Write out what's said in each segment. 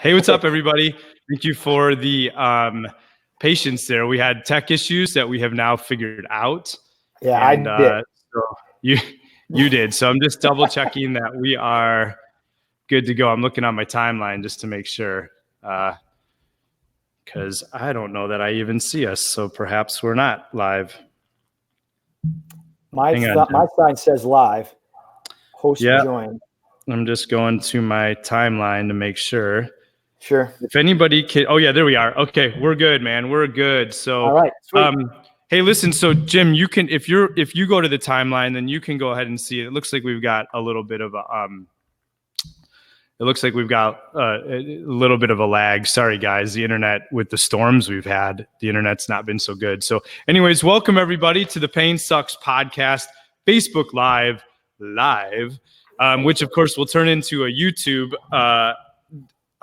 Hey, what's up, everybody? Thank you for the patience there. We had tech issues that we have now figured out. Yeah, and, I did. So you did. So I'm just double checking that we are good to go. I'm looking on my timeline just to make sure, because I don't know that I even see us. So perhaps we're not live. My sign says live. Host join. I'm just going to my timeline to make sure. Sure. If anybody can, oh yeah, there we are. Okay, we're good, man. We're good. So, all right, sweet. Hey, listen. So, Jim, you can if you go to the timeline, then you can go ahead and see it. It looks like we've got a little bit of a little bit of a lag. Sorry, guys. The internet with the storms we've had, the internet's not been so good. So, anyways, welcome everybody to the Pain Sucks podcast, Facebook Live, which of course will turn into a YouTube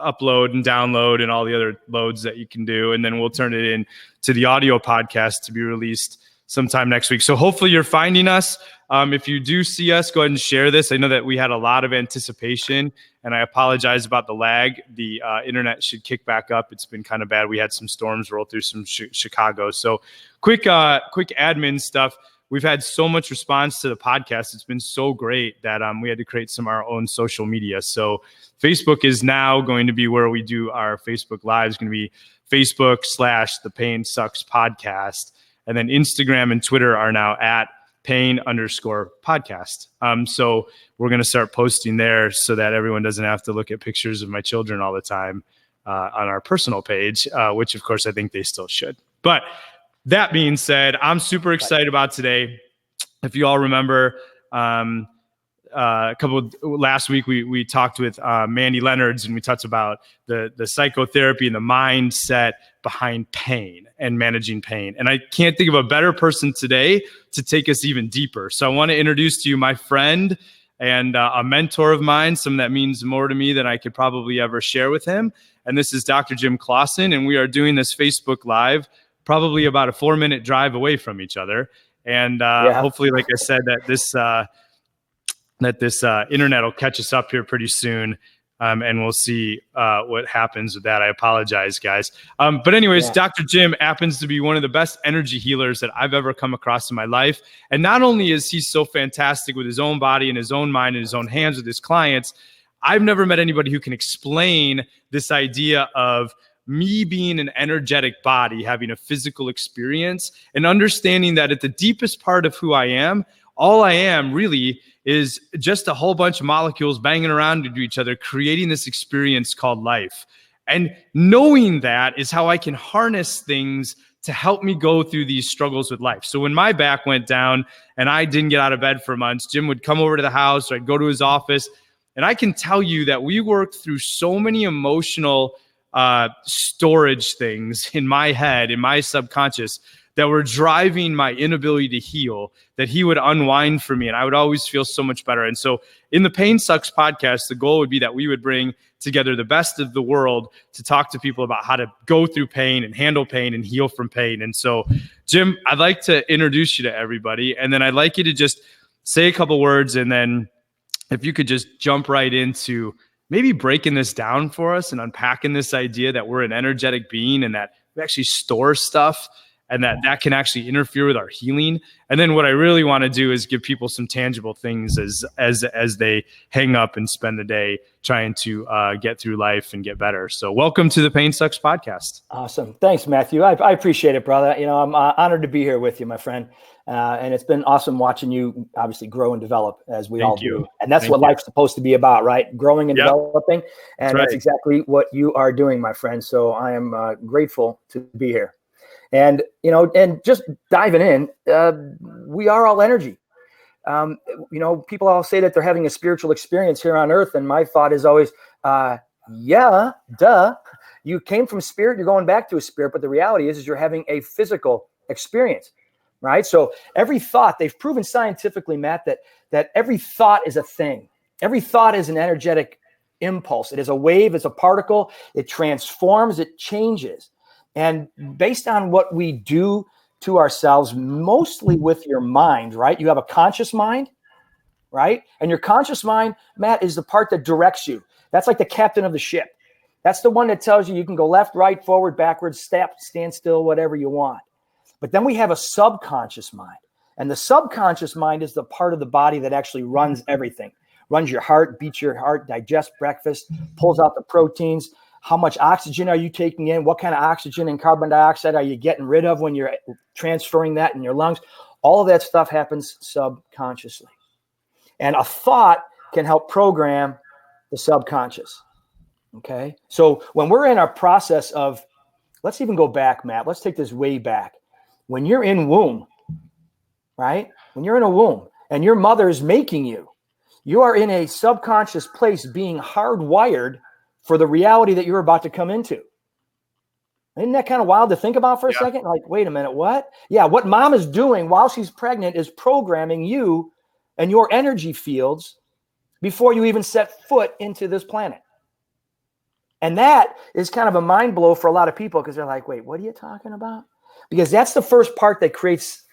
upload and download and all the other loads that you can do. And then we'll turn it in to the audio podcast to be released sometime next week. So hopefully you're finding us. If you do see us, go ahead and share this. I know that we had a lot of anticipation and I apologize about the lag. The internet should kick back up. It's been kind of bad. We had some storms roll through some Chicago. So quick admin stuff. We've had so much response to the podcast. It's been so great that we had to create some of our own social media. So Facebook is now going to be where we do our Facebook Live. It's going to be Facebook/The Pain Sucks Podcast. And then Instagram and Twitter are now at pain_podcast. So we're going to start posting there so that everyone doesn't have to look at pictures of my children all the time on our personal page, which of course I think they still should. But that being said, I'm super excited about today. If you all remember, last week we talked with Mandy Leonards and we talked about the psychotherapy and the mindset behind pain and managing pain. And I can't think of a better person today to take us even deeper. So I want to introduce to you my friend and a mentor of mine, someone that means more to me than I could probably ever share with him. And this is Dr. Jim Claussen, and we are doing this Facebook Live probably about a 4-minute drive away from each other. And hopefully, like I said, that this internet will catch us up here pretty soon. And we'll see what happens with that. I apologize, guys. But anyways, Dr. Jim happens to be one of the best energy healers that I've ever come across in my life. And not only is he so fantastic with his own body and his own mind and his own hands with his clients, I've never met anybody who can explain this idea of me being an energetic body, having a physical experience, and understanding that at the deepest part of who I am, all I am really is just a whole bunch of molecules banging around into each other, creating this experience called life. And knowing that is how I can harness things to help me go through these struggles with life. So when my back went down and I didn't get out of bed for months, Jim would come over to the house or I'd go to his office. And I can tell you that we worked through so many emotional storage things in my head, in my subconscious, that were driving my inability to heal, that he would unwind for me. And I would always feel so much better. And so in the Pain Sucks podcast, the goal would be that we would bring together the best of the world to talk to people about how to go through pain and handle pain and heal from pain. And so, Jim, I'd like to introduce you to everybody. And then I'd like you to just say a couple words. And then if you could just jump right into maybe breaking this down for us and unpacking this idea that we're an energetic being and that we actually store stuff and that can actually interfere with our healing. And then what I really want to do is give people some tangible things as they hang up and spend the day trying to get through life and get better. So welcome to the Pain Sucks podcast. Awesome. Thanks, Matthew. I appreciate it, brother. You know, I'm honored to be here with you, my friend. And it's been awesome watching you obviously grow and develop as we all do. And that's what life's supposed to be about, right? Growing and developing. And that's exactly what you are doing, my friend. So I am grateful to be here. And, you know, and just diving in, we are all energy. You know, people all say that they're having a spiritual experience here on earth. And my thought is always, yeah, duh. You came from spirit, you're going back to a spirit. But the reality is you're having a physical experience, right? So every thought, they've proven scientifically, Matt, that every thought is a thing. Every thought is an energetic impulse. It is a wave, it's a particle. It transforms, it changes. And based on what we do to ourselves, mostly with your mind, right? You have a conscious mind, right? And your conscious mind, Matt, is the part that directs you. That's like the captain of the ship. That's the one that tells you can go left, right, forward, backwards, stand still, whatever you want. But then we have a subconscious mind. And the subconscious mind is the part of the body that actually runs everything. Runs your heart, beats your heart, digests breakfast, pulls out the proteins. How much oxygen are you taking in? What kind of oxygen and carbon dioxide are you getting rid of when you're transferring that in your lungs? All of that stuff happens subconsciously. And a thought can help program the subconscious. Okay. So when we're in our process of, let's even go back, Matt, let's take this way back. When you're in womb, right? When you're in a womb and your mother is making you, you are in a subconscious place being hardwired for the reality that you're about to come into. Isn't that kind of wild to think about for a second? Like, wait a minute, what? Yeah, what mom is doing while she's pregnant is programming you and your energy fields before you even set foot into this planet. And that is kind of a mind blow for a lot of people because they're like, wait, what are you talking about? Because that's the first part that creates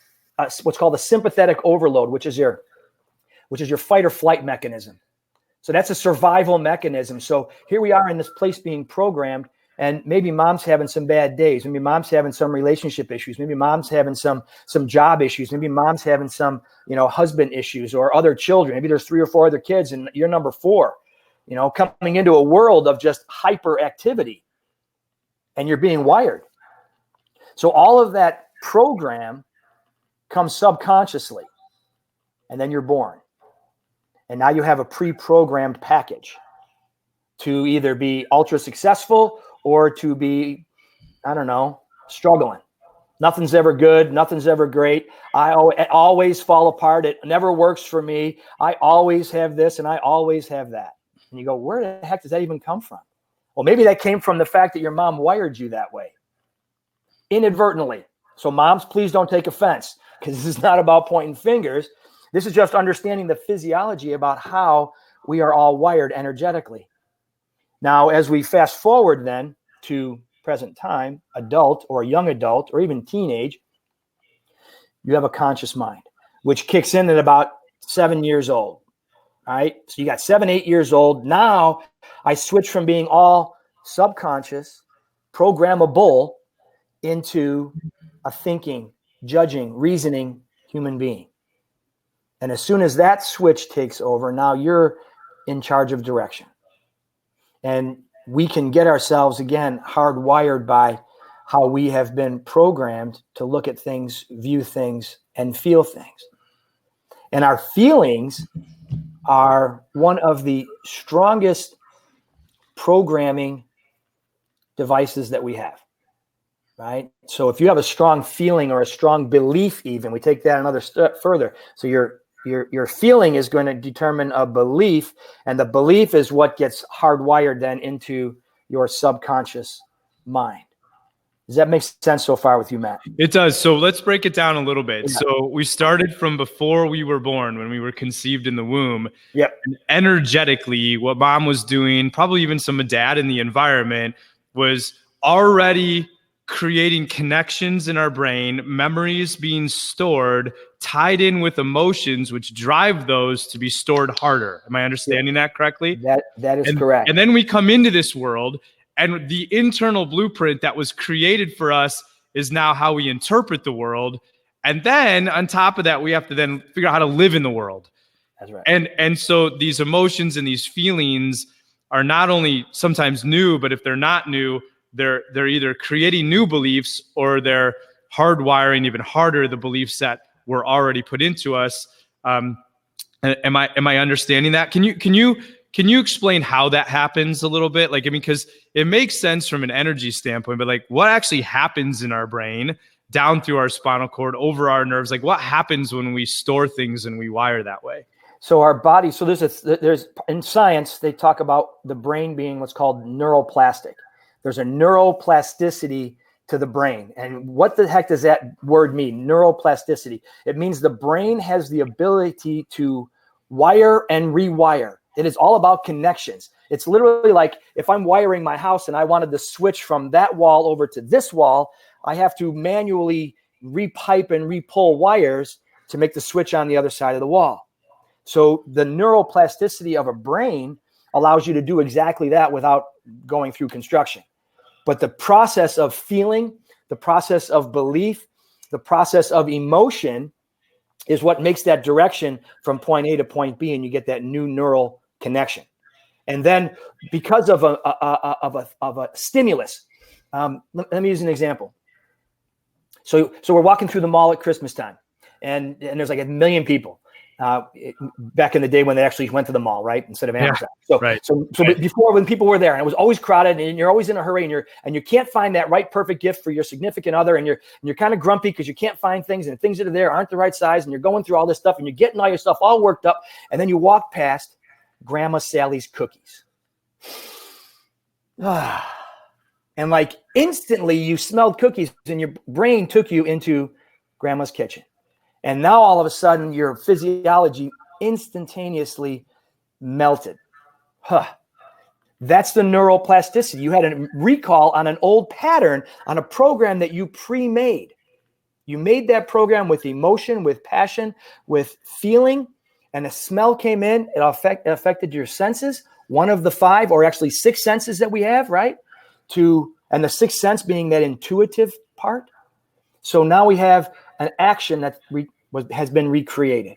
what's called a sympathetic overload, which is your fight or flight mechanism. So that's a survival mechanism. So here we are in this place being programmed, and maybe mom's having some bad days. Maybe mom's having some relationship issues. Maybe mom's having some job issues. Maybe mom's having some, husband issues or other children. Maybe there's 3 or 4 other kids and you're number 4, coming into a world of just hyperactivity, and you're being wired. So all of that program comes subconsciously, and then you're born. And now you have a pre-programmed package to either be ultra successful or to be, struggling. Nothing's ever good. Nothing's ever great. I always fall apart. It never works for me. I always have this and I always have that. And you go, where the heck does that even come from? Well, maybe that came from the fact that your mom wired you that way inadvertently. So moms, please don't take offense, because this is not about pointing fingers. This is just understanding the physiology about how we are all wired energetically. Now, as we fast forward then to present time, adult or young adult or even teenage, you have a conscious mind, which kicks in at about 7 years old. All right. So you got 7, 8 years old. Now I switch from being all subconscious, programmable, into a thinking, judging, reasoning human being. And as soon as that switch takes over, now you're in charge of direction. And we can get ourselves, again, hardwired by how we have been programmed to look at things, view things, and feel things. And our feelings are one of the strongest programming devices that we have, right? So if you have a strong feeling or a strong belief, even, we take that another step further. So your feeling is going to determine a belief, and the belief is what gets hardwired then into your subconscious mind. Does that make sense so far with you, Matt? It does. So let's break it down a little bit. Yeah. So we started from before we were born, when we were conceived in the womb. Yep. And energetically, what mom was doing, probably even some of dad in the environment, was already creating connections in our brain, memories being stored, tied in with emotions, which drive those to be stored harder. Am I understanding that correctly? That is correct. And then we come into this world, and the internal blueprint that was created for us is now how we interpret the world. And then on top of that, we have to then figure out how to live in the world. That's right. And so these emotions and these feelings are not only sometimes new, but if they're not new, they're either creating new beliefs or they're hardwiring even harder the beliefs that were already put into us. Am I understanding that? Can you explain how that happens a little bit? Because it makes sense from an energy standpoint, but what actually happens in our brain down through our spinal cord, over our nerves? What happens when we store things and we wire that way? So our body, so there's in science, they talk about the brain being what's called neuroplastic. There's a neuroplasticity to the brain. And what the heck does that word mean? Neuroplasticity. It means the brain has the ability to wire and rewire. It is all about connections. It's literally like if I'm wiring my house and I wanted to switch from that wall over to this wall, I have to manually repipe and repull wires to make the switch on the other side of the wall. So the neuroplasticity of a brain allows you to do exactly that without going through construction. But the process of feeling, the process of belief, the process of emotion is what makes that direction from point A to point B, and you get that new neural connection. And then because of a stimulus, let me use an example. So we're walking through the mall at Christmas time, and there's like 1 million people. Back in the day when they actually went to the mall, right? Instead of Amazon. So before, when people were there, and it was always crowded, and you're always in a hurry, and you can't find that right perfect gift for your significant other, and you're kind of grumpy because you can't find things, and things that are there aren't the right size, and you're going through all this stuff, and you're getting all your stuff all worked up, and then you walk past Grandma Sally's cookies. And like instantly you smelled cookies, and your brain took you into Grandma's kitchen. And now all of a sudden your physiology instantaneously melted. That's the neuroplasticity. You had a recall on an old pattern on a program that you pre-made. You made that program with emotion, with passion, with feeling, and a smell came in. It affected your senses, one of the 5 or actually 6 senses that we have, right? And the 6th sense being that intuitive part. So now we have an action that has been recreated.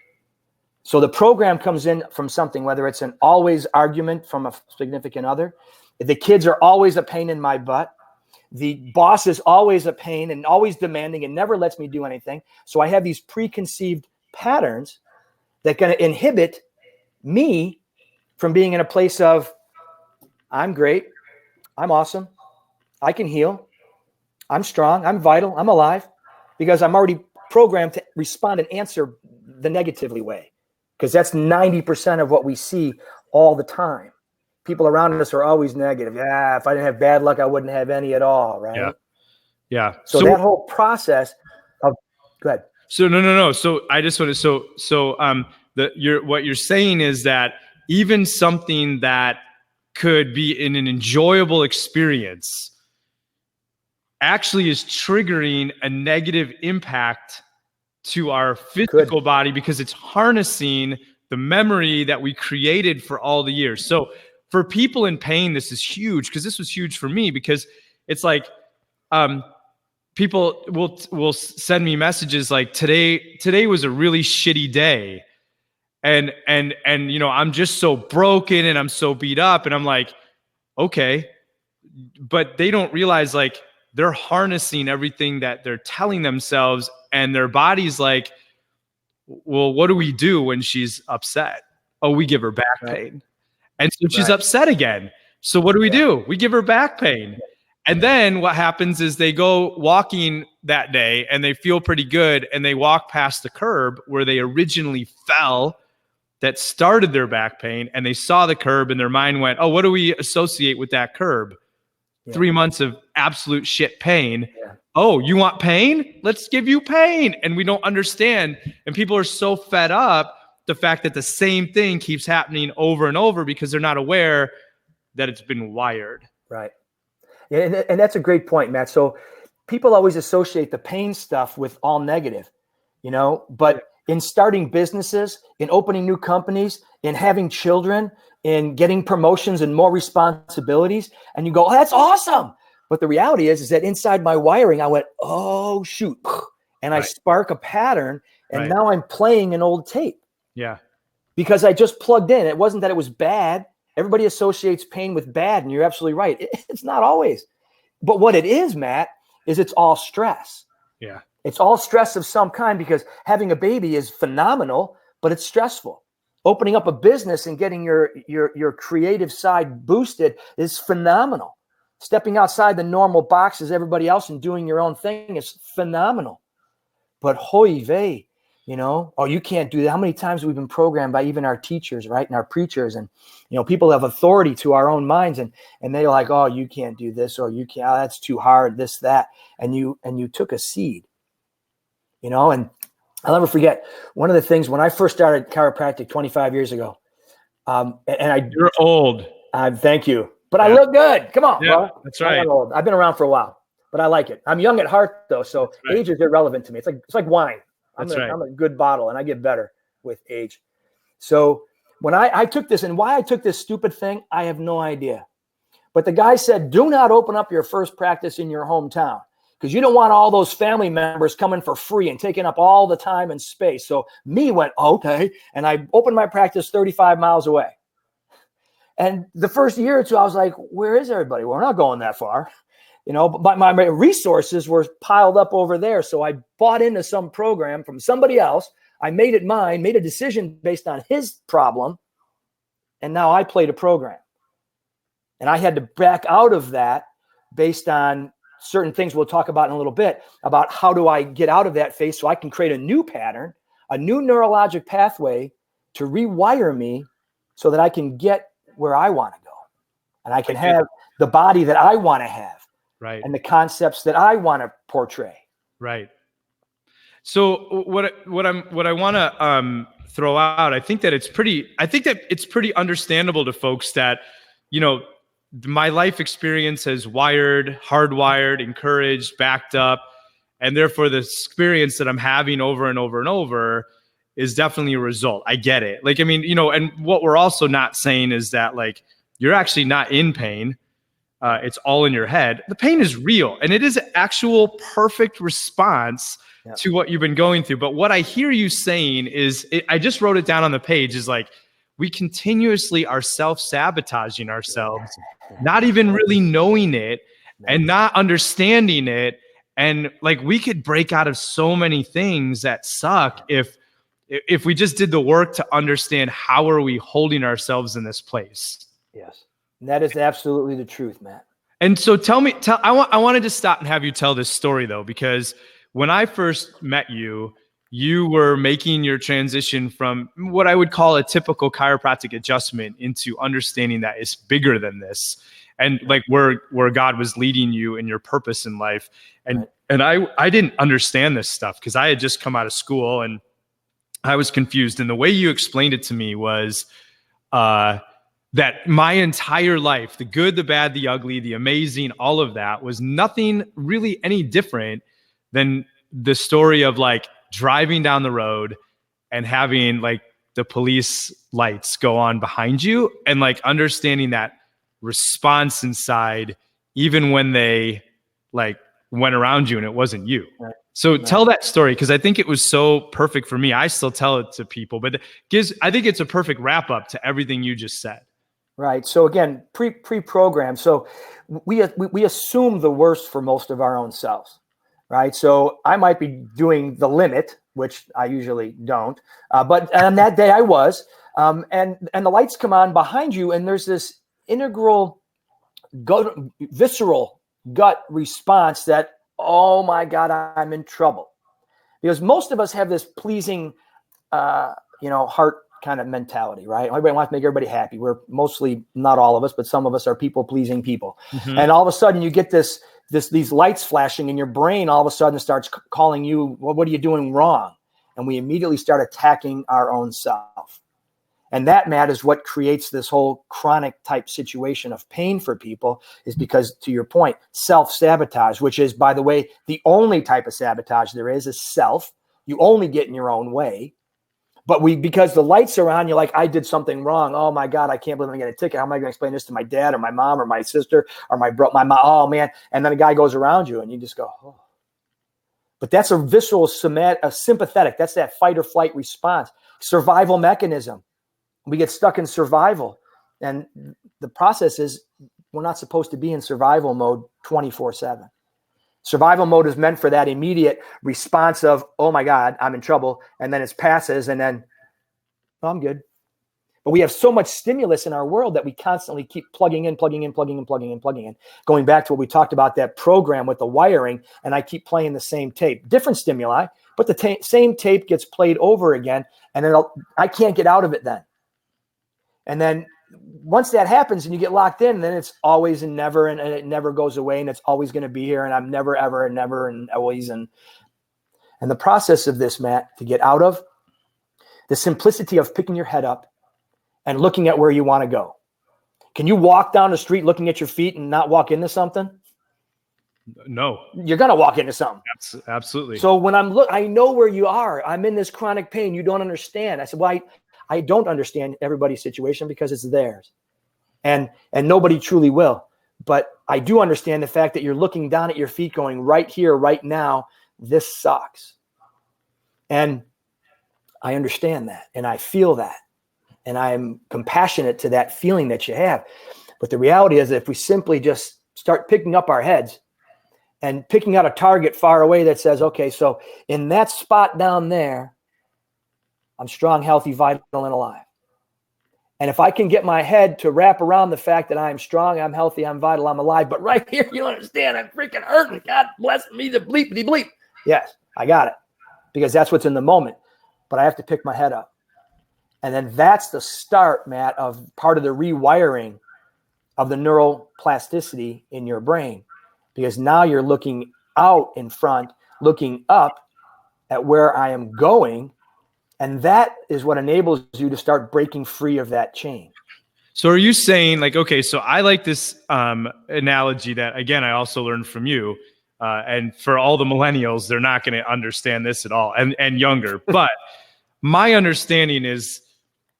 So the program comes in from something, whether it's an always argument from a significant other, the kids are always a pain in my butt, the boss is always a pain and always demanding and never lets me do anything. So I have these preconceived patterns that are going to inhibit me from being in a place of, I'm great, I'm awesome, I can heal, I'm strong, I'm vital, I'm alive, because I'm already programmed to respond and answer the negatively way, because that's 90% of what we see all the time. People around us are always negative. Yeah, if I didn't have bad luck, I wouldn't have any at all, right? Yeah. So that whole process of, go ahead. So no. So I just want to, what you're saying is that even something that could be in an enjoyable experience actually is triggering a negative impact to our physical body, because it's harnessing the memory that we created for all the years. So for people in pain, this is huge, because this was huge for me, because it's like people will send me messages like, today was a really shitty day, and I'm just so broken and I'm so beat up, and I'm like, okay, but they don't realize like they're harnessing everything that they're telling themselves, and their body's like, well, what do we do when she's upset? Oh, we give her back pain. And so she's upset again. So what do we do? We give her back pain. And then what happens is they go walking that day and they feel pretty good, and they walk past the curb where they originally fell that started their back pain, and they saw the curb and their mind went, oh, what do we associate with that curb? 3 months of absolute shit pain. Oh, you want pain? Let's give you pain. And we don't understand. And people are so fed up the fact that the same thing keeps happening over and over, because they're not aware that it's been wired. Right. Yeah, and that's a great point, Matt. So people always associate the pain stuff with all negative, but in starting businesses, in opening new companies, in having children, in getting promotions and more responsibilities, and you go, oh, that's awesome. But the reality is that inside my wiring, I went, oh, shoot. And I spark a pattern, and now I'm playing an old tape. Yeah. Because I just plugged in. It wasn't that it was bad. Everybody associates pain with bad, and you're absolutely right. It's not always. But what it is, Matt, is it's all stress. Yeah. It's all stress of some kind, because having a baby is phenomenal, but it's stressful. Opening up a business and getting your creative side boosted is phenomenal. Stepping outside the normal box as everybody else and doing your own thing is phenomenal. But hoy vey, oh, you can't do that. How many times have we been programmed by even our teachers, right? And our preachers, and, people have authority to our own minds, and they're like, oh, you can't do this, or you can't, that's too hard, this, that. And you took a seed, and I'll never forget one of the things when I first started chiropractic 25 years ago. You're old. Thank you. But I look good. Come on, bro. That's right. I'm not old. I've been around for a while, but I like it. I'm young at heart, though, so age is irrelevant to me. It's like wine. I'm a good bottle, and I get better with age. So when I took this, and why I took this stupid thing, I have no idea. But the guy said, do not open up your first practice in your hometown, because you don't want all those family members coming for free and taking up all the time and space. So me went, okay. And I opened my practice 35 miles away. And the first year or two, I was like, where is everybody? We're not going that far. But my resources were piled up over there. So I bought into some program from somebody else. I made it mine, made a decision based on his problem. And now I played a program. And I had to back out of that based on certain things we'll talk about in a little bit, about how do I get out of that phase so I can create a new pattern, a new neurologic pathway to rewire me so that I can get where I want to go. And I can have the body that I want to have. Right. And the concepts that I want to portray. Right. So what I want to throw out, I think that it's pretty understandable to folks that, my life experience has hardwired, encouraged, backed up, and therefore the experience that I'm having over and over and over is definitely a result. I get it. And what we're also not saying is that you're actually not in pain. It's all in your head. The pain is real, and it is an actual perfect response to what you've been going through. But what I hear you saying is, I just wrote it down on the page, is we continuously are self-sabotaging ourselves, not even really knowing it and not understanding it. And we could break out of so many things that suck if we just did the work to understand how are we holding ourselves in this place. Yes. And that is absolutely the truth, Matt. And so I wanted to stop and have you tell this story though, because when I first met you, you were making your transition from what I would call a typical chiropractic adjustment into understanding that it's bigger than this, and where God was leading you in your purpose in life. And I didn't understand this stuff because I had just come out of school and I was confused. And the way you explained it to me was that my entire life, the good, the bad, the ugly, the amazing, all of that was nothing really any different than the story of driving down the road and having the police lights go on behind you and understanding that response inside, even when they went around you and it wasn't you. Right. So tell that story, because I think it was so perfect for me. I still tell it to people, but I think it's a perfect wrap up to everything you just said. Right. So again, pre-programmed. So we assume the worst for most of our own selves. Right. So I might be doing the limit, which I usually don't. But on that day I was, and the lights come on behind you. And there's this visceral gut response that, oh my God, I'm in trouble. Because most of us have this pleasing, heart kind of mentality, right? Everybody wants to make everybody happy. We're mostly, not all of us, but some of us are people pleasing people. Mm-hmm. And all of a sudden you get these lights flashing in your brain, all of a sudden starts calling you, well, what are you doing wrong? And we immediately start attacking our own self. And that, Matt, is what creates this whole chronic type situation of pain for people, is because, to your point, self-sabotage, which is, by the way, the only type of sabotage there is self. You only get in your own way. But because the lights are on, you're like, I did something wrong. Oh my God, I can't believe I'm getting a ticket. How am I going to explain this to my dad or my mom or my sister or my mom? Oh man. And then a guy goes around you and you just go, oh. But that's a visceral sympathetic. That's that fight or flight response. Survival mechanism. We get stuck in survival. And the process is, we're not supposed to be in survival mode 24/7. Survival mode is meant for that immediate response of, oh my God, I'm in trouble. And then it passes and then, oh, I'm good. But we have so much stimulus in our world that we constantly keep plugging in. Going back to what we talked about, that program with the wiring, and I keep playing the same tape. Different stimuli, but the same tape gets played over again, and then I can't get out of it then. And then once that happens and you get locked in, then it's always and never, and it never goes away, and it's always going to be here, and I'm never, ever, and never, and always. And the process of this, Matt, to get out of the simplicity of picking your head up and looking at where you want to go. Can you walk down the street looking at your feet and not walk into something? No. You're going to walk into something. Absolutely. So when I know where you are. I'm in this chronic pain. You don't understand. I said, well, I don't understand everybody's situation because it's theirs. And nobody truly will. But I do understand the fact that you're looking down at your feet going, right here, right now, this sucks. And I understand that, and I feel that, and I'm compassionate to that feeling that you have. But the reality is that if we simply just start picking up our heads and picking out a target far away that says, okay, so in that spot down there, I'm strong, healthy, vital, and alive. And if I can get my head to wrap around the fact that I'm strong, I'm healthy, I'm vital, I'm alive, but right here, you don't understand, I'm freaking hurting. God bless me, the bleepity bleep. Yes, I got it, because that's what's in the moment. But I have to pick my head up. And then that's the start, Matt, of part of the rewiring of the neuroplasticity in your brain, because now you're looking out in front, looking up at where I am going. And that is what enables you to start breaking free of that chain. So are you saying, like, okay, so I like this analogy that, again, I also learned from you. And for all the millennials, they're not going to understand this at all, and younger. But my understanding is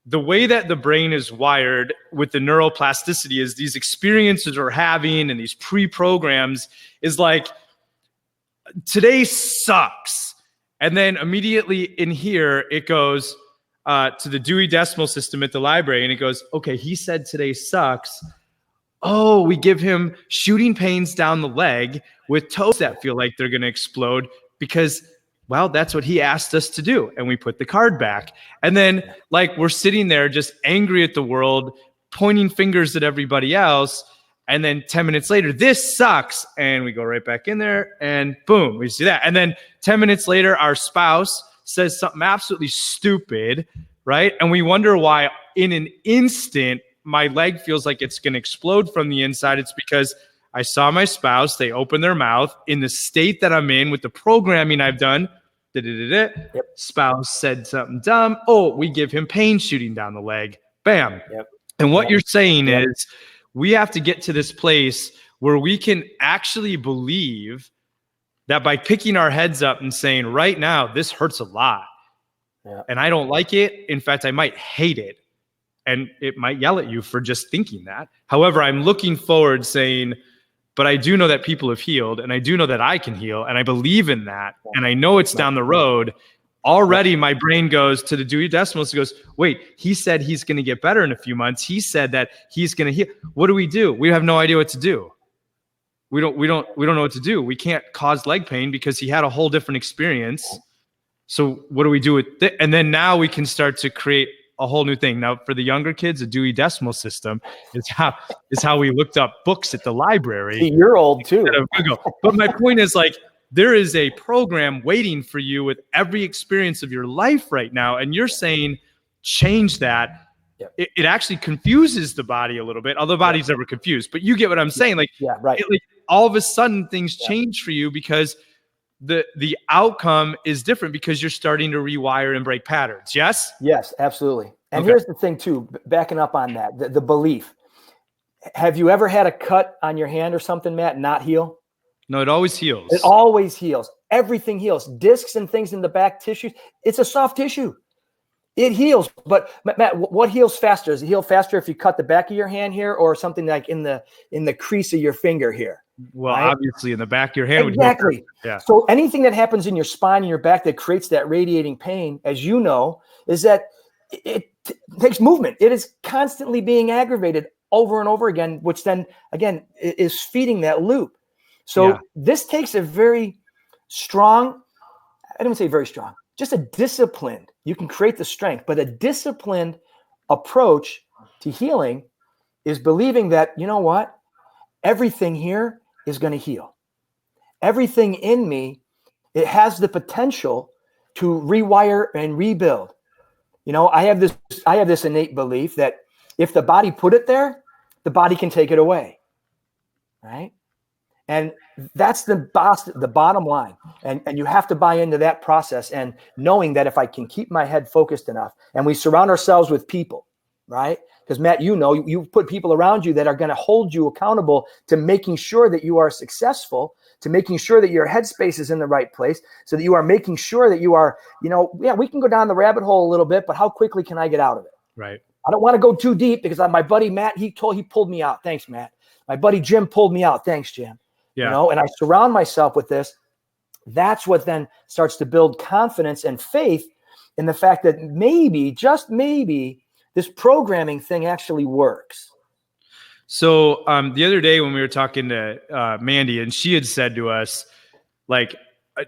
the way that the brain is wired with the neuroplasticity is these experiences we're having and these pre-programs is like, today sucks. And then immediately in here, it goes to the Dewey Decimal System at the library, and it goes, okay, he said today sucks. Oh, we give him shooting pains down the leg with toes that feel like they're going to explode because, well, that's what he asked us to do. And we put the card back. And then, like, we're sitting there just angry at the world, pointing fingers at everybody else. And then 10 minutes later, this sucks. And we go right back in there and boom, we see that. And then 10 minutes later, our spouse says something absolutely stupid, right? And we wonder why in an instant, my leg feels like it's going to explode from the inside. It's because I saw my spouse, they opened their mouth in the state that I'm in with the programming I've done. Yep. Spouse said something dumb. Oh, we give him pain shooting down the leg. Bam. Yep. And what you're saying is, we have to get to this place where we can actually believe that by picking our heads up and saying, right now, this hurts a lot. Yeah. And I don't like it. In fact, I might hate it. And it might yell at you for just thinking that. However, I'm looking forward saying, but I do know that people have healed, and I do know that I can heal, and I believe in that. And I know it's down the road. Already my brain goes to the Dewey Decimals and goes, wait, he said he's going to get better in a few months. He said that he's going to heal. What do? We have no idea what to do. We don't know what to do. We can't cause leg pain because he had a whole different experience. So what do we do with it? And then now we can start to create a whole new thing. Now for the younger kids, the Dewey Decimal System is how we looked up books at the library. See, you're old too. But my point is, like, there is a program waiting for you with every experience of your life right now. And you're saying, change that. Yep. It actually confuses the body a little bit, although the body's never confused. But you get what I'm saying. Like, all of a sudden things change for you because the outcome is different because you're starting to rewire and break patterns. Yes? Yes, absolutely. And here's the thing too, backing up on that, the belief. Have you ever had a cut on your hand or something, Matt, not heal? No, it always heals. It always heals. Everything heals. Discs and things in the back tissues. It's a soft tissue. It heals. But Matt, what heals faster? Does it heal faster if you cut the back of your hand here, or something like in the crease of your finger here? Well, right? Obviously in the back of your hand. Exactly. Yeah. So anything that happens in your spine and your back that creates that radiating pain, as you know, is that it takes movement. It is constantly being aggravated over and over again, which then again is feeding that loop. So this takes a very strong, I don't say very strong, just a disciplined, you can create the strength, but a disciplined approach to healing is believing that, you know what, everything here is going to heal. Everything in me, it has the potential to rewire and rebuild. You know, I have this innate belief that if the body put it there, the body can take it away. Right? And that's the bottom line. And you have to buy into that process, and knowing that if I can keep my head focused enough, and we surround ourselves with people, right? Because Matt, you put people around you that are going to hold you accountable to making sure that you are successful, to making sure that your headspace is in the right place, so that you are making sure that you are, we can go down the rabbit hole a little bit, but how quickly can I get out of it? Right. I don't want to go too deep because my buddy Matt, he pulled me out. Thanks, Matt. My buddy Jim pulled me out. Thanks, Jim. Yeah. And I surround myself with this. That's what then starts to build confidence and faith in the fact that maybe, just maybe, this programming thing actually works. So the other day when we were talking to Mandy, and she had said to us, like,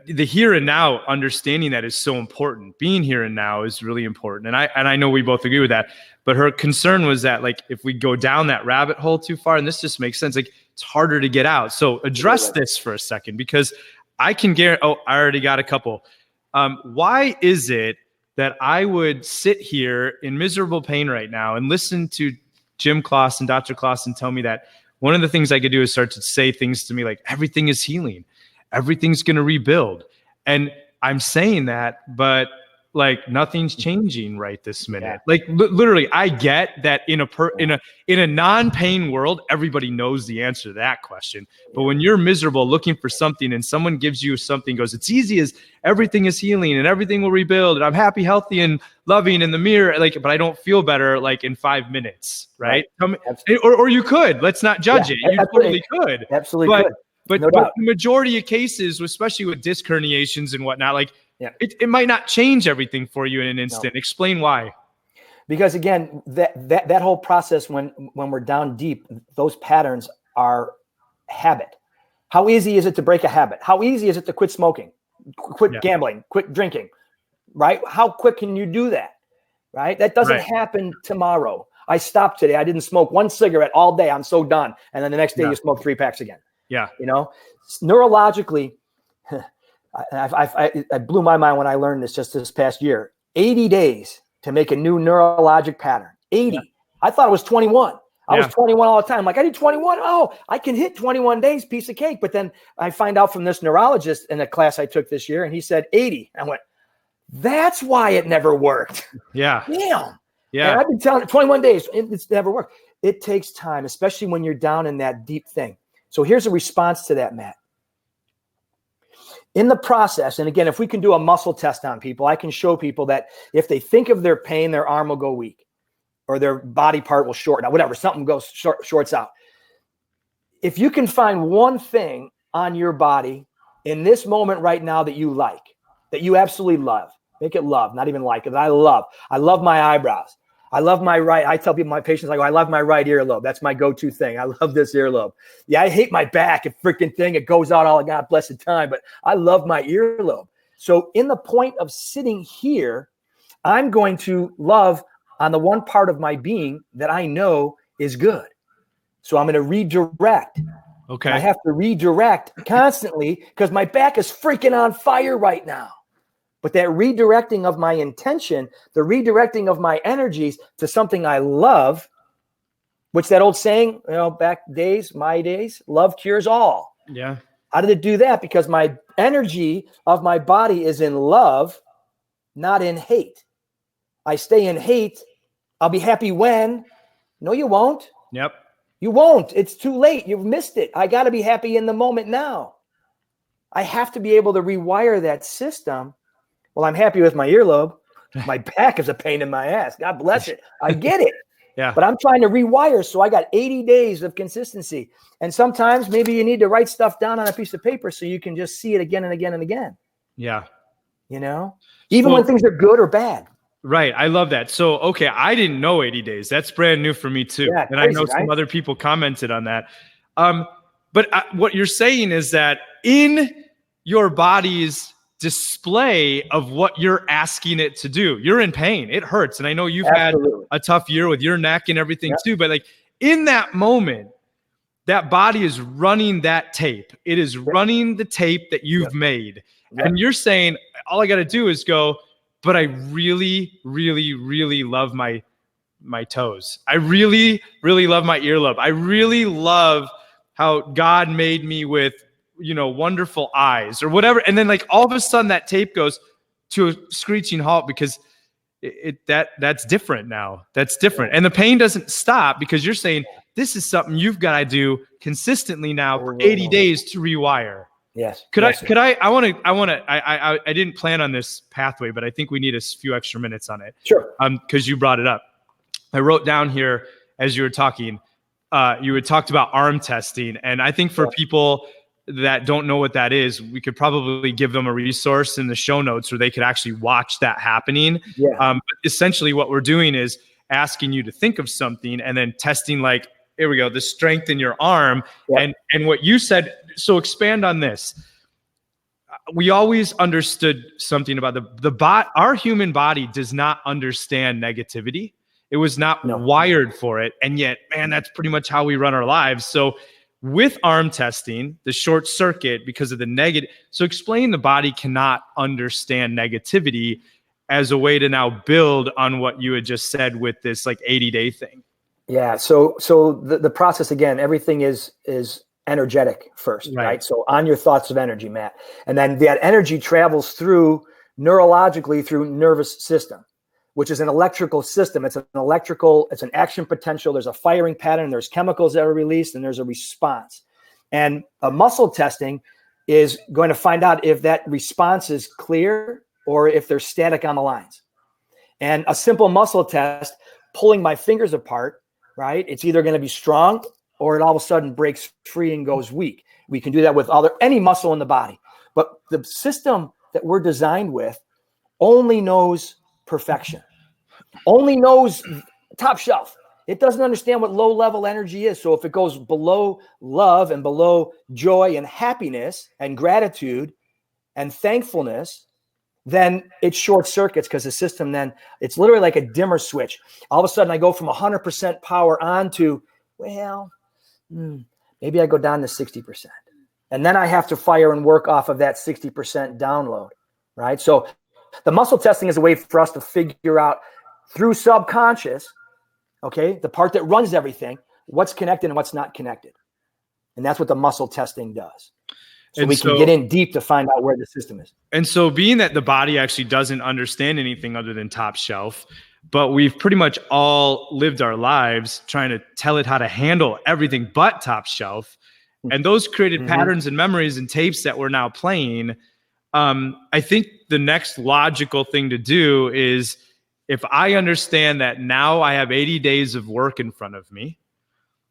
the here and now, understanding that is so important. Being here and now is really important. And I know we both agree with that. But her concern was that, like, if we go down that rabbit hole too far, and this just makes sense, like, it's harder to get out. So address this for a second, because I can guarantee, I already got a couple. Why is it that I would sit here in miserable pain right now and listen to Jim Claussen, Dr. Claussen, tell me that one of the things I could do is start to say things to me like, everything is healing, everything's going to rebuild. And I'm saying that, but like nothing's changing right this minute. Yeah. Like literally, I get that in a non-pain world, everybody knows the answer to that question. But when you're miserable looking for something and someone gives you something, goes, it's easy as everything is healing and everything will rebuild and I'm happy, healthy, and loving in the mirror, like, but I don't feel better like in 5 minutes, right? Or you could. Let's not judge it. You totally could. Absolutely could. But the majority of cases, especially with disc herniations and whatnot, like, it might not change everything for you in an instant. No. Explain why. Because again, that whole process, when we're down deep, those patterns are habit. How easy is it to break a habit? How easy is it to quit smoking, quit gambling, quit drinking, right? How quick can you do that, right? That doesn't happen tomorrow. I stopped today. I didn't smoke one cigarette all day. I'm so done. And then the next day you smoke 3 packs again. Yeah. Neurologically, I blew my mind when I learned this just this past year. 80 days to make a new neurologic pattern. 80. Yeah. I thought it was 21. I was 21 all the time. Like, I did 21. Oh, I can hit 21 days, piece of cake. But then I find out from this neurologist in a class I took this year, and he said 80. I went, that's why it never worked. Yeah. Damn. Yeah. And I've been telling 21 days. It's never worked. It takes time, especially when you're down in that deep thing. So here's a response to that, Matt. In the process, and again, if we can do a muscle test on people, I can show people that if they think of their pain, their arm will go weak or their body part will shorten out, whatever, something goes shorts out. If you can find one thing on your body in this moment right now that you like, that you absolutely love, make it love, not even like it, I love my eyebrows. I love my right. I tell people, my patients, I love my right earlobe. That's my go-to thing. I love this earlobe. Yeah, I hate my back. A freaking thing. It goes out all God blessed time, but I love my earlobe. So in the point of sitting here, I'm going to love on the one part of my being that I know is good. So I'm going to redirect. Okay. I have to redirect constantly because my back is freaking on fire right now. But that redirecting of my intention, the redirecting of my energies to something I love, which that old saying, back days, my days, love cures all. Yeah. How did it do that? Because my energy of my body is in love, not in hate. I stay in hate. I'll be happy when. No, you won't. Yep. You won't. It's too late. You've missed it. I got to be happy in the moment now. I have to be able to rewire that system. Well, I'm happy with my earlobe. My back is a pain in my ass. God bless it. I get it. Yeah. But I'm trying to rewire. So I got 80 days of consistency. And sometimes maybe you need to write stuff down on a piece of paper so you can just see it again and again and again. Yeah. Even when things are good or bad. Right. I love that. So, okay. I didn't know 80 days. That's brand new for me too. Yeah, and crazy, I know some other people commented on that. But what you're saying is that in your body's display of what you're asking it to do, you're in pain. It hurts. And I know you've had a tough year with your neck and everything too, but like in that moment, that body is running that tape. It is running the tape that you've made. And you're saying, all I got to do is go, but I really, really, really love my toes. I really, really love my earlobe. I really love how God made me with wonderful eyes or whatever. And then like all of a sudden that tape goes to a screeching halt because that's different now. That's different. And the pain doesn't stop because you're saying this is something you've got to do consistently now for 80 days to rewire. Yes. I didn't plan on this pathway, but I think we need a few extra minutes on it. Sure. Because you brought it up. I wrote down here as you were talking, you had talked about arm testing. And I think for people that don't know what that is, we could probably give them a resource in the show notes where they could actually watch that happening. Yeah. But essentially what we're doing is asking you to think of something and then testing, like, here we go, the strength in your arm. Yeah. And what you said, so expand on this. We always understood something about our human body does not understand negativity. It was not wired for it. And yet, man, that's pretty much how we run our lives. So with arm testing, the short circuit because of the negative. So explain the body cannot understand negativity as a way to now build on what you had just said with this like 80-day thing. Yeah. So the process, again, everything is energetic first, right? So on your thoughts of energy, Matt, and then that energy travels through neurologically through nervous system, which is an electrical system. It's an action potential. There's a firing pattern. There's chemicals that are released, and there's a response. And a muscle testing is going to find out if that response is clear or if they're static on the lines. And a simple muscle test, pulling my fingers apart, right? It's either going to be strong or it all of a sudden breaks free and goes weak. We can do that with any muscle in the body. But the system that we're designed with only knows perfection, only knows top shelf. It doesn't understand what low-level energy is. So if it goes below love and below joy and happiness and gratitude and thankfulness, then it short circuits because the system then, it's literally like a dimmer switch. All of a sudden I go from 100% power on to, maybe I go down to 60%. And then I have to fire and work off of that 60% download, right? So the muscle testing is a way for us to figure out through subconscious, okay, the part that runs everything, what's connected and what's not connected. And that's what the muscle testing does. So we can get in deep to find out where the system is. And so being that the body actually doesn't understand anything other than top shelf, but we've pretty much all lived our lives trying to tell it how to handle everything but top shelf. And those created patterns and memories and tapes that we're now playing. I think the next logical thing to do is, if I understand that now I have 80 days of work in front of me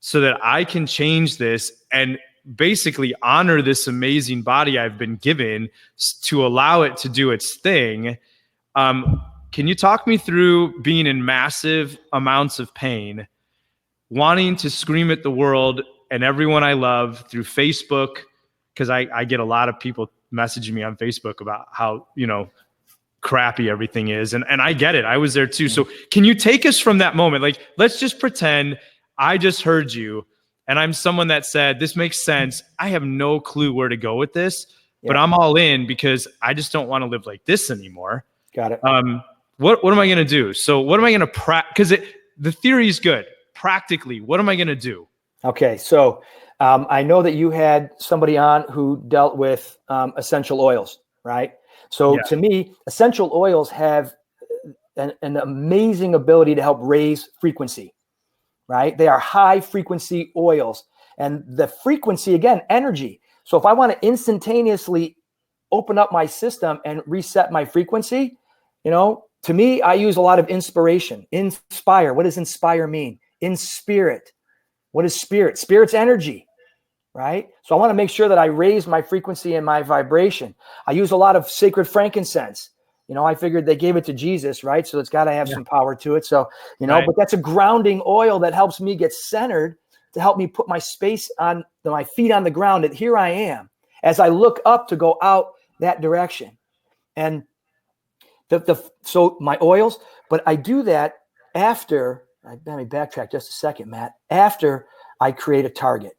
so that I can change this and basically honor this amazing body I've been given to allow it to do its thing. Can you talk me through being in massive amounts of pain, wanting to scream at the world and everyone I love through Facebook? Because I get a lot of people messaging me on Facebook about how, crappy everything is. And I get it. I was there too. So can you take us from that moment? Like, let's just pretend I just heard you and I'm someone that said, this makes sense. I have no clue where to go with this, but I'm all in because I just don't want to live like this anymore. Got it. What am I going to do? So what am I going to because the theory is good. Practically, what am I going to do? Okay. So I know that you had somebody on who dealt with essential oils, right? So to me, essential oils have an amazing ability to help raise frequency, right? They are high frequency oils, and the frequency, again, energy. So if I want to instantaneously open up my system and reset my frequency, to me, I use a lot of inspiration. Inspire. What does inspire mean? In spirit. What is spirit? Spirit's energy. Right? So I want to make sure that I raise my frequency and my vibration. I use a lot of sacred frankincense. I figured they gave it to Jesus, right? So it's got to have some power to it. So, but that's a grounding oil that helps me get centered to help me put my my feet on the ground. And here I am as I look up to go out that direction. And so my oils, but I do that after, let me backtrack just a second, Matt, after I create a target.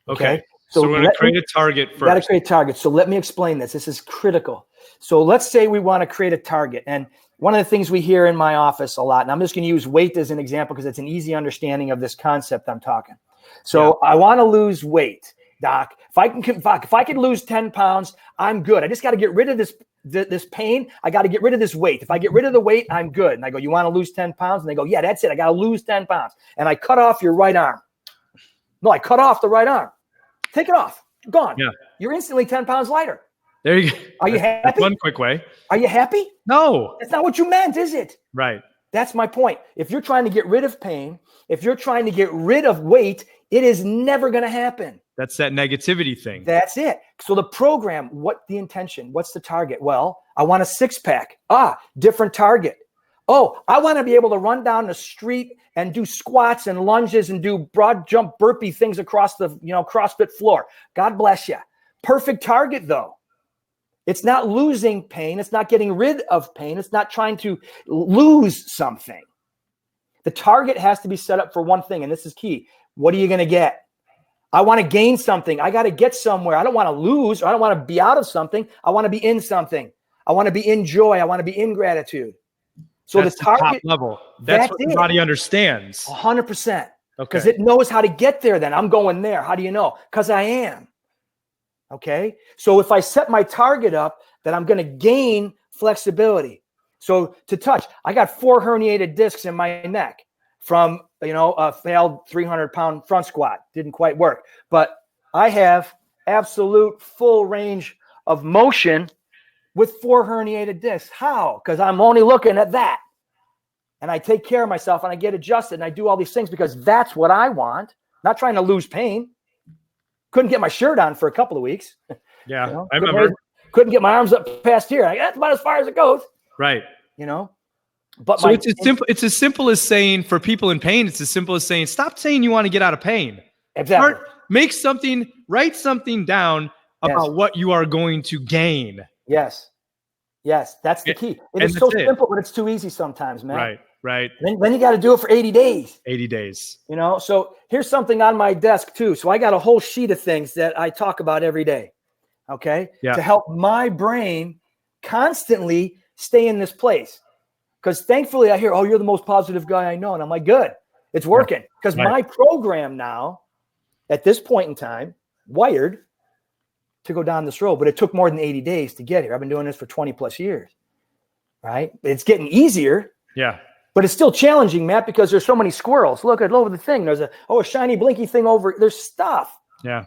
Okay. So we're going to create a target first. Got to create a target. So let me explain this. This is critical. So let's say we want to create a target. And one of the things we hear in my office a lot, and I'm just going to use weight as an example because it's an easy understanding of this concept I'm talking. So I want to lose weight, doc. If I can lose 10 pounds, I'm good. I just got to get rid of this this pain. I got to get rid of this weight. If I get rid of the weight, I'm good. And I go, you want to lose 10 pounds? And they go, yeah, that's it. I got to lose 10 pounds. And I cut off your right arm. No, I cut off the right arm. Take it off. Gone. Yeah. You're instantly 10 pounds lighter. There you go. Are you happy? That's one quick way. Are you happy? No. That's not what you meant, is it? Right. That's my point. If you're trying to get rid of pain, if you're trying to get rid of weight, it is never going to happen. That's that negativity thing. That's it. So the program, what the intention? What's the target? Well, I want a 6-pack. Different target. Oh, I want to be able to run down the street and do squats and lunges and do broad jump burpee things across the, CrossFit floor. God bless you. Perfect target though. It's not losing pain. It's not getting rid of pain. It's not trying to lose something. The target has to be set up for one thing, and this is key. What are you going to get? I want to gain something. I got to get somewhere. I don't want to lose, or I don't want to be out of something. I want to be in something. I want to be in joy. I want to be in gratitude. So that's the target, top level. That's what the body understands. 100%. Okay. Because it knows how to get there then. I'm going there. How do you know? Because I am. Okay. So if I set my target up, that I'm going to gain flexibility. So to touch, I got 4 herniated discs in my neck from, a failed 300-pound front squat. Didn't quite work. But I have absolute full range of motion with 4 herniated discs. How? Because I'm only looking at that. And I take care of myself and I get adjusted and I do all these things because that's what I want. Not trying to lose pain. Couldn't get my shirt on for a couple of weeks. Yeah, I remember. Couldn't get my arms up past here. That's about as far as it goes. Right. But so it's as simple as saying, for people in pain, it's as simple as saying, stop saying you want to get out of pain. Exactly. Write something down about what you are going to gain. Yes. That's the key. It's so simple, but it's too easy sometimes, man. Right. Then you got to do it for 80 days. 80 days. So here's something on my desk too. So I got a whole sheet of things that I talk about every day. Okay. Yeah. To help my brain constantly stay in this place. Because thankfully I hear, oh, you're the most positive guy I know. And I'm like, good. It's working. Because my program now, at this point in time, wired to go down this road. But it took more than 80 days to get here. I've been doing this for 20 plus years. Right. It's getting easier. Yeah. But it's still challenging, Matt, because there's so many squirrels. Look over the thing. There's a shiny blinky thing over. There's stuff. Yeah.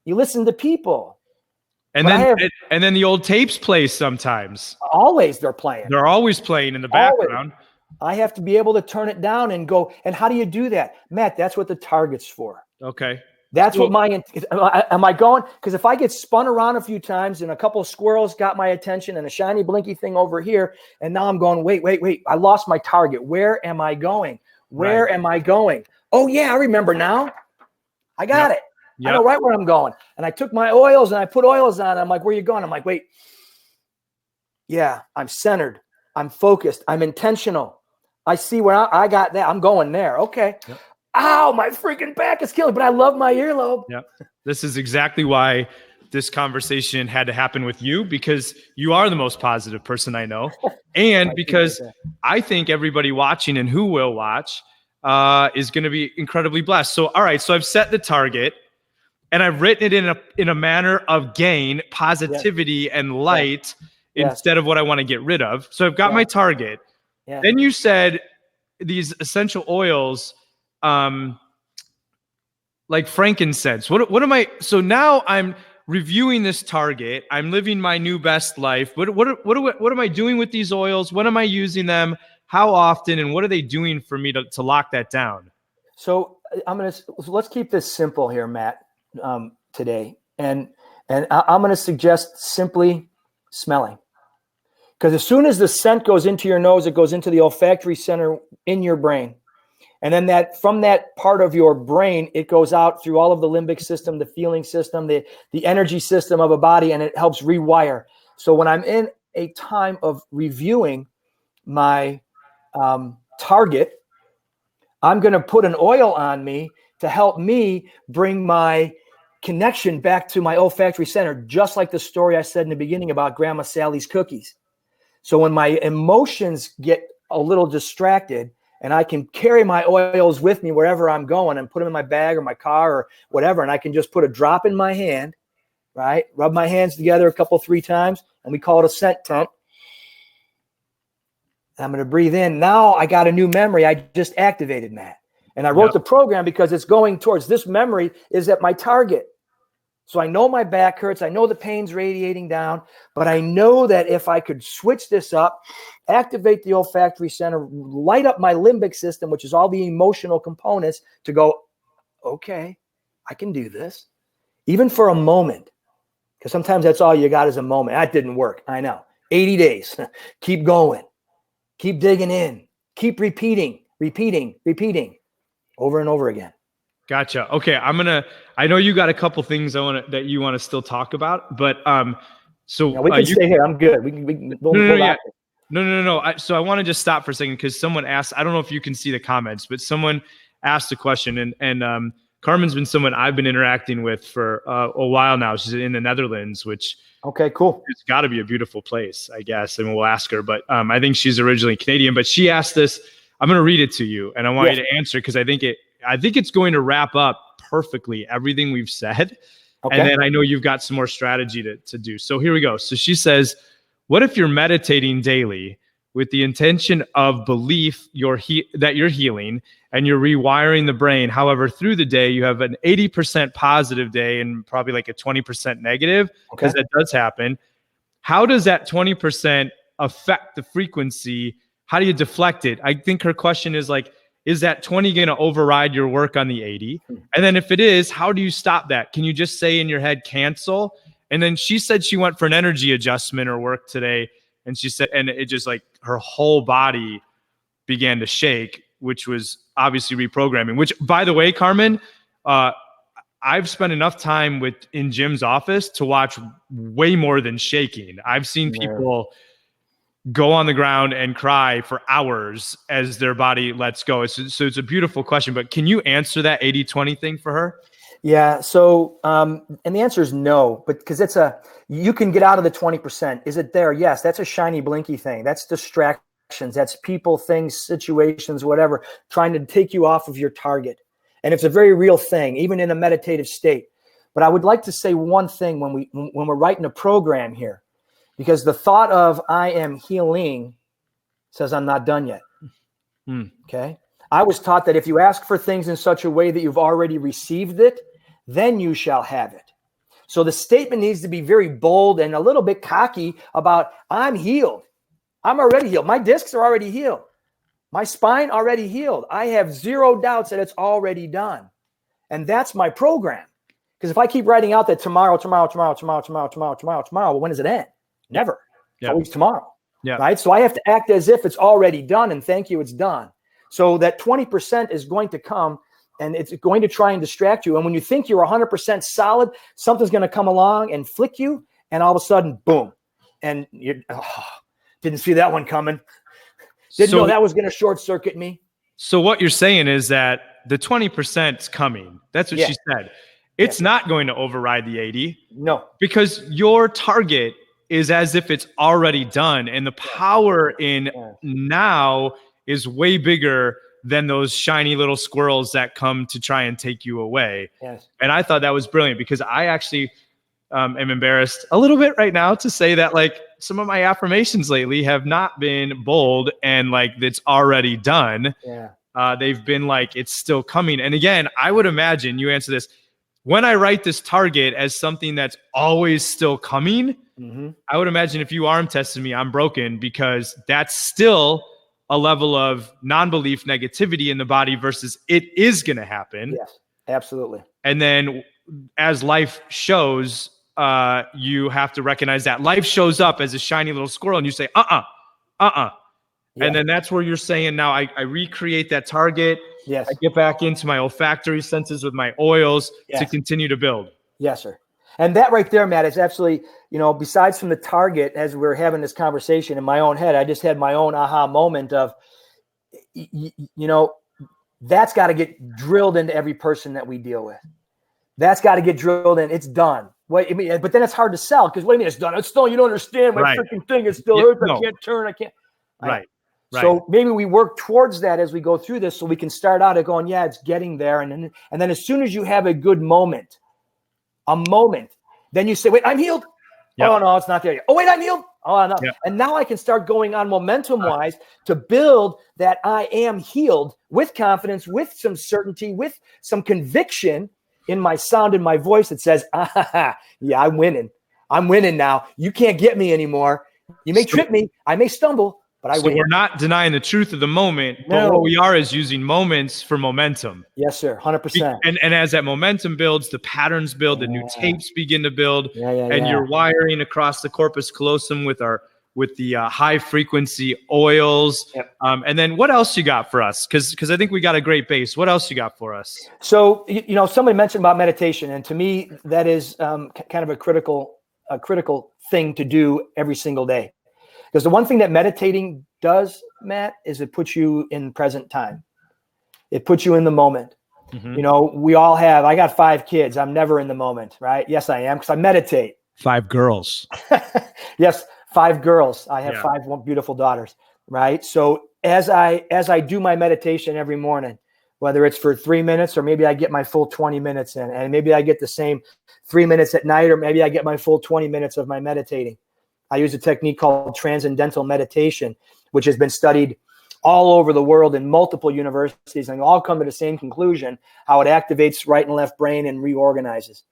You listen to people. And then the old tapes play sometimes. Always they're playing. They're always playing in the background. I have to be able to turn it down and go. And how do you do that? Matt, that's what the target's for. Okay. That's what am I going? Because if I get spun around a few times and a couple of squirrels got my attention and a shiny blinky thing over here, and now I'm going, wait, I lost my target. Where am I going? Where am I going? Oh yeah, I remember now. I got it. I know right where I'm going. And I took my oils and I put oils on. I'm like, where are you going? I'm like, wait. Yeah, I'm centered. I'm focused. I'm intentional. I see where I got that. I'm going there. Okay. Yep. Ow, my freaking back is killing, but I love my earlobe. Yeah. This is exactly why this conversation had to happen with you, because you are the most positive person I know. And because I think everybody watching and who will watch is going to be incredibly blessed. So, all right. So I've set the target and I've written it in a manner of gain, positivity, and light instead of what I want to get rid of. So I've got my target. Yeah. Then you said these essential oils, like frankincense. What am I? So now I'm reviewing this target. I'm living my new best life. What am I doing with these oils? When am I using them? How often? And what are they doing for me to lock that down? So let's keep this simple here, Matt, today. And I'm going to suggest simply smelling. Because as soon as the scent goes into your nose, it goes into the olfactory center in your brain. And then from that part of your brain, it goes out through all of the limbic system, the feeling system, the energy system of a body, and it helps rewire. So when I'm in a time of reviewing my target, I'm going to put an oil on me to help me bring my connection back to my olfactory center, just like the story I said in the beginning about Grandma Sally's cookies. So when my emotions get a little distracted, and I can carry my oils with me wherever I'm going and put them in my bag or my car or whatever. And I can just put a drop in my hand, right? Rub my hands together 3 times and we call it a scent tent. And I'm going to breathe in. Now I got a new memory I just activated, Matt. And I wrote the program because it's going towards this memory is at my target. So I know my back hurts. I know the pain's radiating down, but I know that if I could switch this up, activate the olfactory center, light up my limbic system, which is all the emotional components, to go, okay, I can do this, even for a moment. Because sometimes that's all you got is a moment. That didn't work. I know. 80 days. Keep going. Keep digging in. Keep repeating over and over again. Gotcha. Okay. I know you got a couple things that you want to still talk about, but, so yeah, we can stay here. I'm good. No. So I want to just stop for a second because someone asked, I don't know if you can see the comments, but someone asked a question and Carmen's been someone I've been interacting with for a while now. She's in the Netherlands, which okay, cool. It's got to be a beautiful place, I guess. And we'll ask her, but I think she's originally Canadian, but she asked this. I'm going to read it to you and I want you to answer because I think it's going to wrap up perfectly everything we've said. Okay. And then I know you've got some more strategy to do. So here we go. So she says, what if you're meditating daily with the intention of belief that you're healing and you're rewiring the brain? However, through the day, you have an 80% positive day and probably like a 20% negative, because that does happen. How does that 20% affect the frequency? How do you deflect it? I think her question is like, is that 20 going to override your work on the 80? And then if it is, how do you stop that? Can you just say in your head, cancel? And then she said she went for an energy adjustment or work today. And she said, and it just like her whole body began to shake, which was obviously reprogramming, which by the way, Carmen, I've spent enough time in Jim's office to watch way more than shaking. I've seen people go on the ground and cry for hours as their body lets go. So it's a beautiful question, but can you answer that 80-20 thing for her? Yeah. So, and the answer is no, but because you can get out of the 20%. Is it there? Yes. That's a shiny, blinky thing. That's distractions. That's people, things, situations, whatever, trying to take you off of your target. And it's a very real thing, even in a meditative state. But I would like to say one thing when we're writing a program here, because the thought of I am healing says I'm not done yet. Okay. I was taught that if you ask for things in such a way that you've already received it, then you shall have it. So the statement needs to be very bold and a little bit cocky about I'm healed. I'm already healed. My discs are already healed. My spine already healed. I have zero doubts that it's already done. And that's my program. Because if I keep writing out that tomorrow, well, when does it end? Never. It's always tomorrow. Yeah. Right. So I have to act as if it's already done and thank you, it's done. So that 20% is going to come and it's going to try and distract you. And when you think you're 100% solid, something's going to come along and flick you. And all of a sudden, boom. And you didn't see that one coming. Didn't know that was going to short circuit me. So what you're saying is that the 20% is coming. That's what she said. It's not going to override the 80. No. Because your target is as if it's already done. And the power in now is way bigger than those shiny little squirrels that come to try and take you away. Yes. And I thought that was brilliant because I actually am embarrassed a little bit right now to say that like some of my affirmations lately have not been bold and like it's already done. Yeah. They've been like, it's still coming. And again, I would imagine you answer this. When I write this target as something that's always still coming, I would imagine if you arm tested me, I'm broken because that's still a level of non-belief negativity in the body versus it is going to happen. Yes, absolutely. And then as life shows, you have to recognize that life shows up as a shiny little squirrel and you say, Yeah. And then that's where you're saying, now I recreate that target. Yes. I get back into my olfactory senses with my oils to continue to build. Yes, sir. And that right there, Matt, is absolutely, besides from the target, as we're having this conversation in my own head, I just had my own aha moment of, that's got to get drilled into every person that we deal with. That's got to get drilled in. It's done. But then it's hard to sell because what do you mean it's done? It's still, you don't understand my freaking thing. It still hurts. I can't turn. I can't. Right. So maybe we work towards that as we go through this so we can start out at going, it's getting there. And then as soon as you have a good moment, then you say, wait, I'm healed. Yep. Oh, no, it's not there yet. Oh, wait, I'm healed. Oh, no. Yep. And now I can start going on momentum-wise to build that I am healed with confidence, with some certainty, with some conviction in my sound and my voice that says, yeah, I'm winning. I'm winning now. You can't get me anymore. You may trip me. I may stumble, but I win. So we're not denying the truth of the moment, but what we are is using moments for momentum. Yes, sir. 100%. And as that momentum builds, the patterns build, the new tapes begin to build, and you're wiring across the corpus callosum with the high frequency oils. Yep. And then what else you got for us? Because I think we got a great base. What else you got for us? So, somebody mentioned about meditation, and to me, that is kind of a critical thing to do every single day. Because the one thing that meditating does, Matt, is it puts you in present time. It puts you in the moment. Mm-hmm. I got 5 kids. I'm never in the moment, right? Yes, I am, because I meditate. 5 girls. Yes, 5 girls. I have 5 beautiful daughters, right? So as I do my meditation every morning, whether it's for 3 minutes or maybe I get my full 20 minutes in, and maybe I get the same 3 minutes at night, or maybe I get my full 20 minutes of my meditating. I use a technique called transcendental meditation, which has been studied all over the world in multiple universities, and all come to the same conclusion: how it activates right and left brain and reorganizes,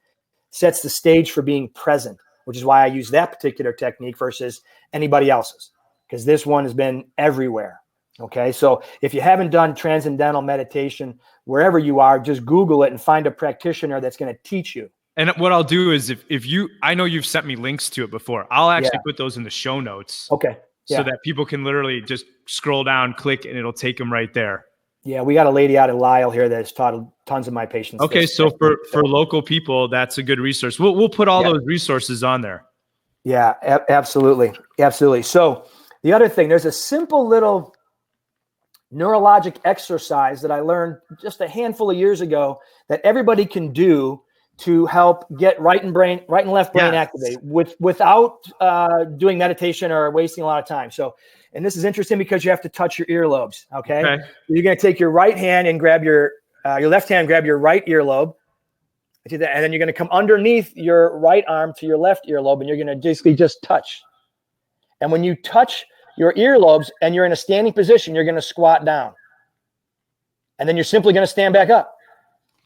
sets the stage for being present, which is why I use that particular technique versus anybody else's, because this one has been everywhere. Okay, so if you haven't done transcendental meditation, wherever you are, just Google it and find a practitioner that's going to teach you. And what I'll do is I know you've sent me links to it before. I'll actually put those in the show notes. Okay. So that people can literally just scroll down, click, and it'll take them right there. Yeah, we got a lady out of Lisle here that has taught tons of my patients. Okay, so for local people, that's a good resource. We'll put all those resources on there. Yeah, absolutely. Absolutely. So the other thing, there's a simple little neurologic exercise that I learned just a handful of years ago that everybody can do to help get right and left brain activated without doing meditation or wasting a lot of time. So, and this is interesting because you have to touch your earlobes. Okay. You're going to take your right hand and grab your left hand, grab your right earlobe. And then you're going to come underneath your right arm to your left earlobe, and you're going to basically just touch. And when you touch your earlobes and you're in a standing position, you're going to squat down. And then you're simply going to stand back up.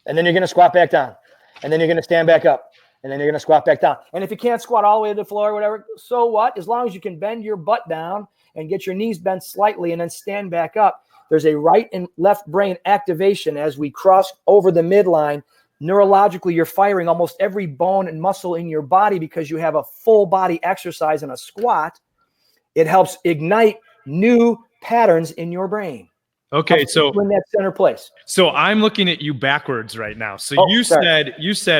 And then you're going to squat back down. And then you're going to stand back up. And then you're going to squat back down. And if you can't squat all the way to the floor or whatever, so what? As long as you can bend your butt down and get your knees bent slightly and then stand back up, there's a right and left brain activation as we cross over the midline. Neurologically, you're firing almost every bone and muscle in your body because you have a full body exercise in a squat. It helps ignite new patterns in your brain. Okay, so in that center place. So I'm looking at you backwards right now. So you said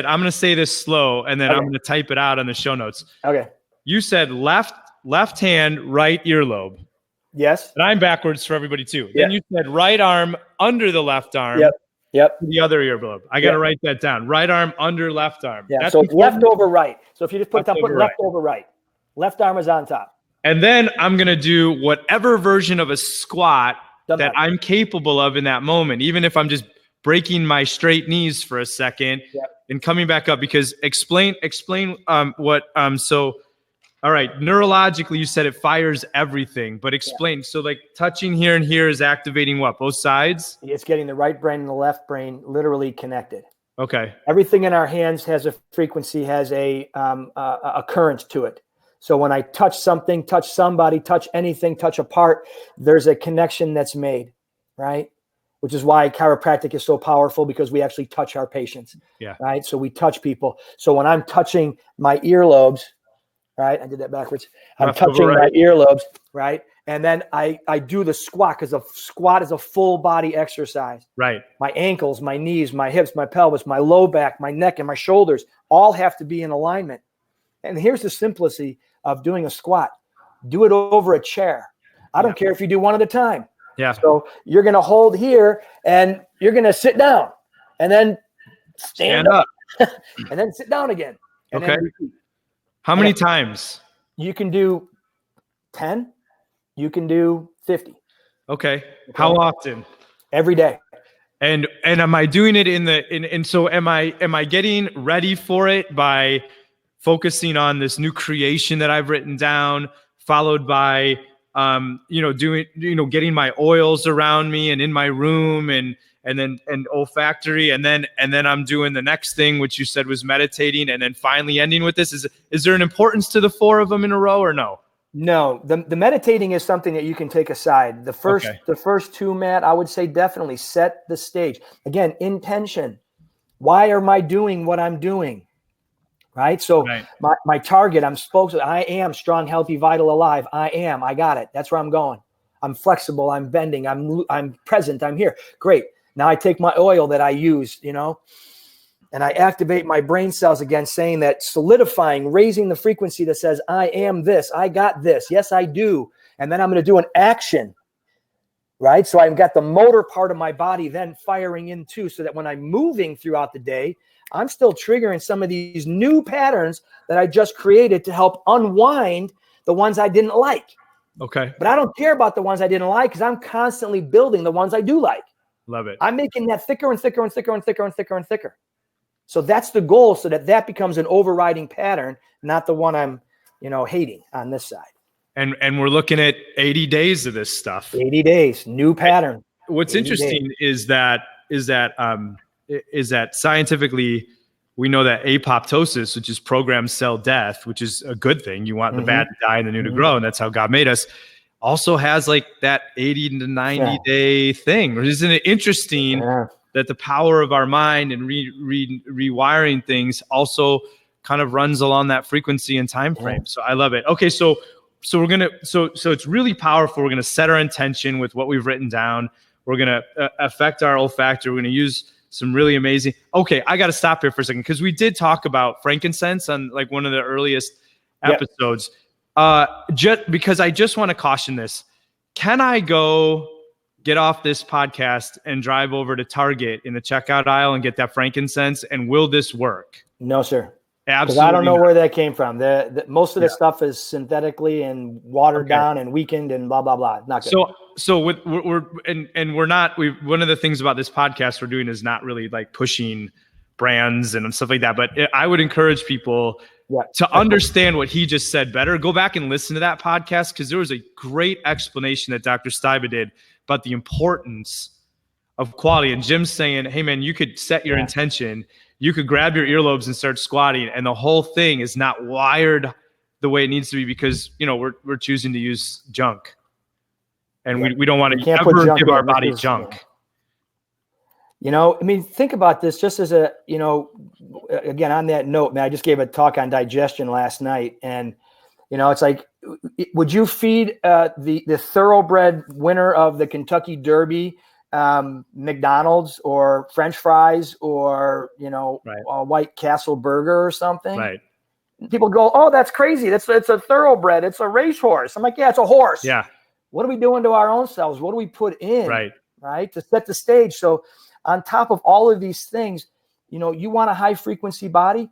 I'm going to say this slow, and then I'm going to type it out on the show notes. Okay. You said left hand, right earlobe. Yes. And I'm backwards for everybody too. Yep. Then you said right arm under the left arm. Yep. The other earlobe. I got to write that down. Right arm under left arm. Yeah. So left over right. So if you just put left over right. Left arm is on top. And then I'm going to do whatever version of a squat that I'm capable of in that moment, even if I'm just breaking my straight knees for a second and coming back up. Because explain what so all right, neurologically you said it fires everything, but explain. So like touching here and here is activating what? Both sides? It's getting the right brain and the left brain literally connected. Okay. Everything in our hands has a frequency, has a current to it. So when I touch something, touch somebody, touch anything, touch a part, there's a connection that's made, right? Which is why chiropractic is so powerful, because we actually touch our patients, right? So we touch people. So when I'm touching my earlobes, right? I did that backwards. I'm touching my earlobes, right? And then I do the squat, because a squat is a full body exercise. Right. My ankles, my knees, my hips, my pelvis, my low back, my neck, and my shoulders all have to be in alignment. And here's the simplicity of doing a squat. Do it over a chair. I don't care if you do one at a time. Yeah. So you're going to hold here and you're going to sit down and then stand up and then sit down again. And then repeat. How many times? You can do 10. You can do 50. Okay. How often? Every day. And am I doing it and so am I getting ready for it by focusing on this new creation that I've written down, followed by, getting my oils around me and in my room and olfactory. And then I'm doing the next thing, which you said was meditating. And then finally ending with this. Is there an importance to the 4 of them in a row or no? No, the meditating is something that you can take aside. The first 2, Matt, I would say definitely set the stage. Again, intention. Why am I doing what I'm doing? Right. So my target, I am strong, healthy, vital, alive. I got it. That's where I'm going. I'm flexible. I'm bending. I'm present. I'm here. Great. Now I take my oil that I use, and I activate my brain cells again, saying that, solidifying, raising the frequency that says, I am this. I got this. Yes, I do. And then I'm going to do an action. Right. So I've got the motor part of my body then firing in too, so that when I'm moving throughout the day, I'm still triggering some of these new patterns that I just created to help unwind the ones I didn't like. Okay. But I don't care about the ones I didn't like, because I'm constantly building the ones I do like. Love it. I'm making that thicker and thicker and thicker and thicker and thicker and thicker. So that's the goal, so that becomes an overriding pattern, not the one I'm, hating on this side. And we're looking at 80 days of this stuff. 80 days, new pattern. What's interesting is that scientifically we know that apoptosis, which is programmed cell death, which is a good thing. You want the bad to die and the new to grow, and that's how God made us. Also has like that 80 to 90 day thing. Isn't it interesting that the power of our mind and rewiring things also kind of runs along that frequency and time frame? So I love it. Okay, so we're gonna so it's really powerful. We're gonna set our intention with what we've written down. We're gonna affect our olfactory. We're gonna use some really amazing. Okay, I got to stop here for a second, because we did talk about frankincense on like one of the earliest episodes. Just because I just want to caution this. Can I go get off this podcast and drive over to Target in the checkout aisle and get that frankincense? And will this work? No, sir. Absolutely. Because I don't know where that came from. Most of the stuff is synthetically and watered down and weakened and blah, blah, blah. Not good. So we're not, one of the things about this podcast we're doing is not really like pushing brands and stuff like that. But I would encourage people to understand what he just said better. Go back and listen to that podcast, because there was a great explanation that Dr. Steiba did about the importance of quality. And Jim's saying, hey man, you could set your intention. You could grab your earlobes and start squatting, and the whole thing is not wired the way it needs to be, because we're choosing to use junk, and we don't want to ever give our body junk. Think about this just as a, again, on that note, man, I just gave a talk on digestion last night, and it's like, would you feed the thoroughbred winner of the Kentucky Derby McDonald's or French fries or a White Castle burger or something? Right. People go, oh, that's crazy. It's a thoroughbred. It's a racehorse. I'm like, yeah, it's a horse. Yeah. What are we doing to our own selves? What do we put in? Right. To set the stage. So on top of all of these things, you want a high frequency body,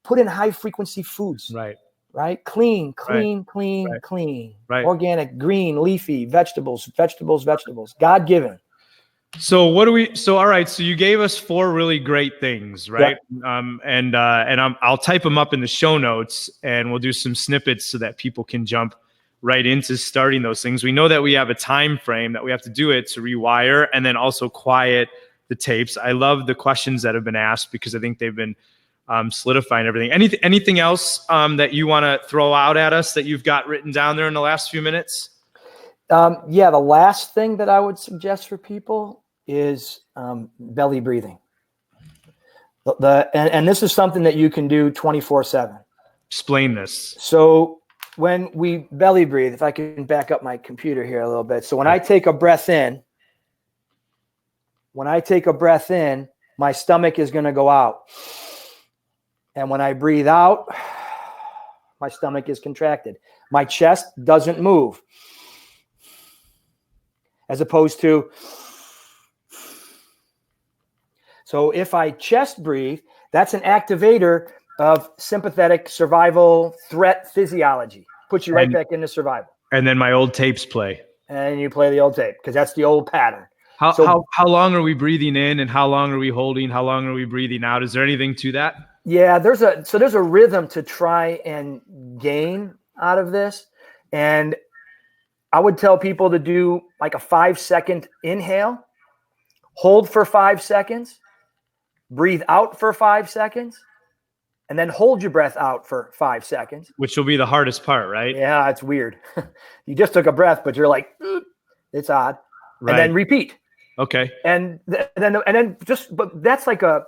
put in high frequency foods. Right. Clean. Right. Organic, green, leafy, vegetables, God-given. So all right. So you gave us 4 really great things, right? Yeah. I'll type them up in the show notes, and we'll do some snippets so that people can jump right into starting those things. We know that we have a time frame that we have to do it to rewire, and then also quiet the tapes. I love the questions that have been asked, because I think they've been solidifying everything. Anything else that you want to throw out at us that you've got written down there in the last few minutes? The last thing that I would suggest for people is belly breathing. And this is something that you can do 24/7. Explain this. So when we belly breathe, if I can back up my computer here a little bit. So when I take a breath in, my stomach is going to go out. And when I breathe out, my stomach is contracted. My chest doesn't move. As opposed to, so if I chest breathe, that's an activator of sympathetic survival threat physiology. Puts you right back into survival. And then my old tapes play. And you play the old tape, because that's the old pattern. How long are we breathing in, and how long are we holding? How long are we breathing out? Is there anything to that? Yeah, there's a rhythm to try and gain out of this. And I would tell people to do like a 5-second inhale, hold for 5 seconds, breathe out for 5 seconds, and then hold your breath out for 5 seconds. Which will be the hardest part, right? Yeah, it's weird. You just took a breath, but you're like, it's odd. Right. And then repeat. Okay. And then but that's like a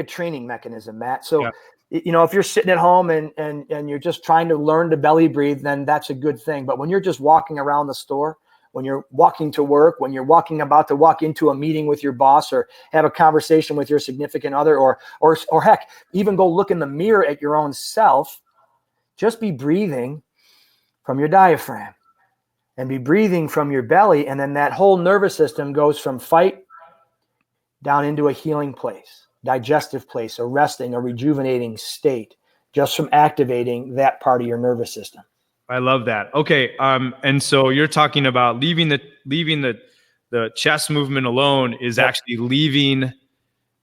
training mechanism, Matt. So, if you're sitting at home and you're just trying to learn to belly breathe, then that's a good thing. But when you're just walking around the store, when you're walking to work, when you're about to walk into a meeting with your boss or have a conversation with your significant other, or heck, even go look in the mirror at your own self, just be breathing from your diaphragm and be breathing from your belly. And then that whole nervous system goes from fight down into a healing place, digestive place, a resting, a rejuvenating state, just from activating that part of your nervous system. I love that. Okay. And so you're talking about leaving the chest movement alone is actually leaving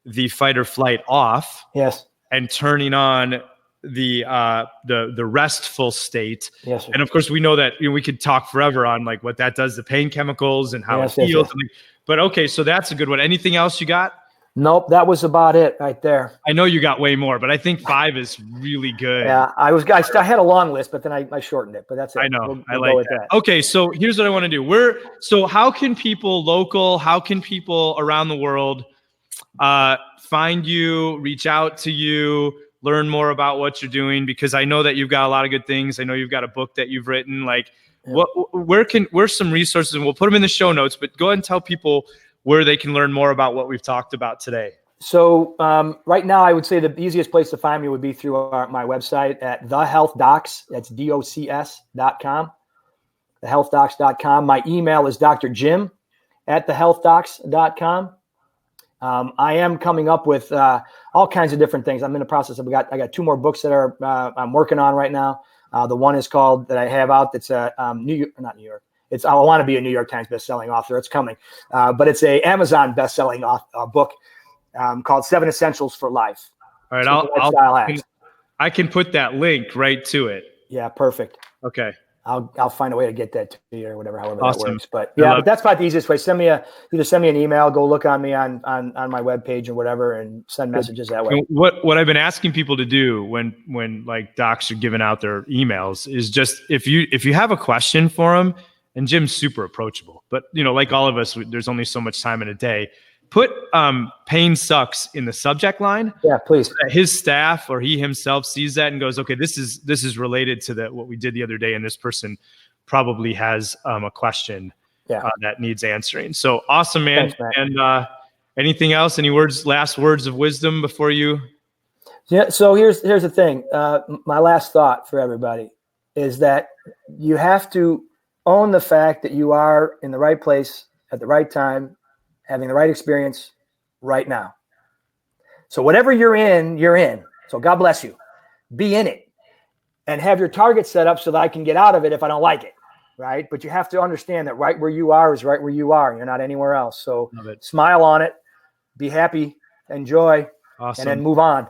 the fight or flight off. Yes. And turning on the restful state. Yes, sir. And of course we know that we could talk forever on like what that does to pain chemicals and how it heals. Yes. But okay, so that's a good one. Anything else you got? Nope, that was about it right there. I know you got way more, but I think 5 is really good. Yeah, I had a long list, but then I shortened it. But that's it. I know. I like that. Okay, so here's what I want to do. So how can people how can people around the world find you, reach out to you, learn more about what you're doing? Because I know that you've got a lot of good things. I know you've got a book that you've written. Like, where's some resources? And we'll put them in the show notes. But go ahead and tell people where they can learn more about what we've talked about today. So right now, I would say the easiest place to find me would be through my website at thehealthdocs. That's DOCS.com. Thehealthdocs.com. My email is drjim@thehealthdocs.com. I am coming up with all kinds of different things. I'm in the process of I got 2 more books that are I'm working on right now. The one is called that I have out. That's not New York. It's I want to be a New York Times bestselling author. It's coming, but it's a Amazon bestselling book called 7 Essentials for Life. All right, I can put that link right to it. Yeah, perfect. Okay. I'll find a way to get that to you or whatever, however awesome. That works. But yeah, but that's about the easiest way. Either send me an email, go look on me on my webpage or whatever, and send messages that way. What I've been asking people to do when like docs are giving out their emails is just if you have a question for them, and Jim's super approachable, but like all of us, there's only so much time in a day. Put pain sucks in the subject line. Yeah, please. His staff or he himself sees that and goes, okay, this is related to what we did the other day. And this person probably has a question that needs answering. So awesome, man. Thanks, and anything else, last words of wisdom before you? Yeah. So here's the thing. My last thought for everybody is that you have to own the fact that you are in the right place at the right time, having the right experience right now. So whatever you're in. So God bless you. Be in it and have your target set up so that I can get out of it if I don't like it, right? But you have to understand that right where you are is right where you are. You're not anywhere else. So smile on it, be happy, enjoy, awesome. And then move on.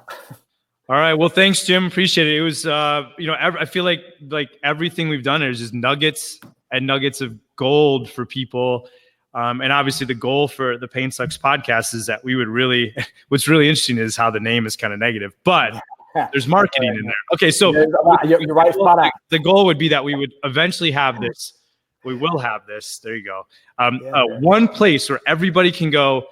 All right. Well, thanks, Jim. Appreciate it. It was, I feel like everything we've done is just nuggets and nuggets of gold for people. And obviously the goal for the Pain Sucks podcast is that we would what's really interesting is how the name is kind of negative, but there's marketing in there. Okay. So you're right. The goal would be that we would eventually have this. We will have this. There you go. One place where everybody can go,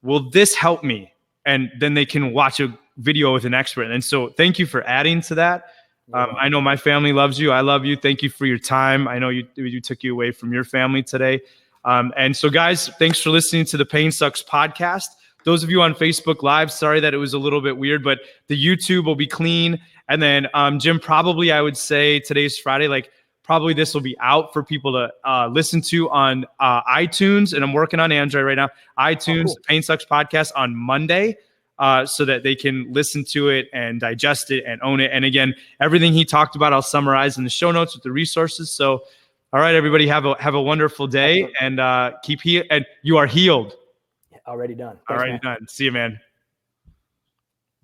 will this help me? And then they can watch a video with an expert. And so thank you for adding to that. I know my family loves you. I love you. Thank you for your time. I know you took you away from your family today. And so guys, thanks for listening to the Pain Sucks podcast. Those of you on Facebook Live, sorry that it was a little bit weird, but the YouTube will be clean. And then Jim, probably I would say today's Friday, probably this will be out for people to listen to on iTunes. And I'm working on Android right now. iTunes, cool. Pain Sucks podcast on Monday. So that they can listen to it and digest it and own it. And again, everything he talked about, I'll summarize in the show notes with the resources. So, all right, everybody, have a wonderful day and keep healed. And you are healed. Already done. Thanks, already man. Done. See you, man.